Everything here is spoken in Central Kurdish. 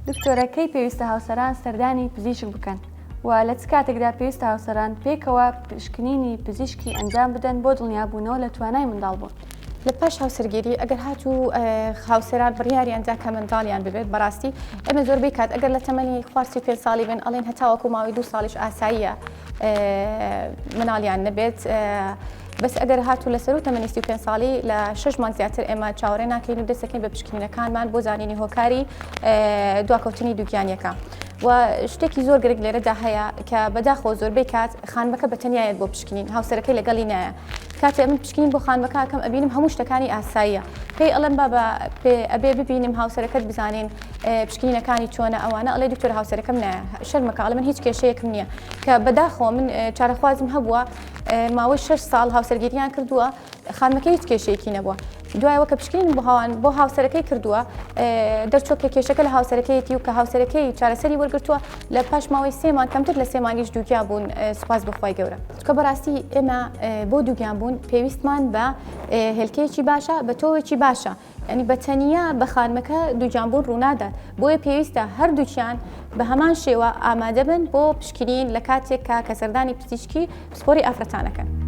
دکتۆرە کەی پێویستە هاوسەران سەردانی پزیشک بکەن و لە چ کاتێکدا پێویستە هاوسەران پێکەوە پشکنینی پزیشکی ئەنجام بدەن بۆ دڵنیابوونەوە لە توانای منداڵ بوون؟ لە پاش هاوسەرگیری ئەگەر هاتوو هاوسەران بڕیاریاندا کە منداڵیان ببێت بەڕاستی ئێمە زۆربەی کات ئەگەر لە تەمەنی خوارسی 5 ساڵی بن ئەڵێن هەتاوەکو ماوەی 2 ساڵیش ئاساییە مناڵیان نەبێت. بەس ئەگەر هاتوو لە سەر و تەمەنی 35 ساڵی لە 6 مانگ زیاتر ئێمە چاوەڕێ ناکەین و دەستەکەین بە پشکنینەکانمان بۆ زانینی هۆکاری دواکەوتنی دووگیانیەکە. و شتێکی زۆر گرنگ لێرەدا هەیە کە بەداخۆ زۆربەی کات خانمەکە بەتەنیایەت بۆ پشکنین هاوسەرەکەی لەگەڵی نایە. کاتێ من پشکنین بۆ خانمەکەکەم ئەبینم هەموو شتەکانی ئاساییە پێی ئەڵێم بابە ئەبێ ببینیم هاوسەرەکەت بزانین پشکنینەکانی چۆنە ئەوانە ئەڵێ دکتۆر هاوسەرەکەم نایە شەرمەکە ئەڵێ من هیچ کێشەیەکم نییە کە بەداخۆ من چارەخوازم هەبووە ماوەی 6 ساڵ هاوسەرگیریان کردووە خانمەکە هیچ کێشەیەکی نەبووە. دوایەوە کە پشکنین بۆ هاوسەرەکەی کردووە دەرچۆ کە کێشەکە لە هاوسەرەکەیەتی و کە هاوسەرەکەی چارەسەری وەرگرتووە لە پاش ماوەی 3 مانگ کەمتر لە 3 مانگیش دووگیا بوون سوپاس بەخوای گەورە. کە بەڕاستی ئێمە بۆ دووگیان بوون پێویستمان بە هێلکەیەکی باشە بە تۆوێکی باشە ینی بەتەنیا بە خانمەکە دووجانبوون ڕوونادات بۆیە پێویستە هەردووچیان بە هەمان شێوە ئامادە بن بۆ پشکنین لە کاتێک کە سەردانی پزیشکی پسپۆری ئافرەتانەکەن.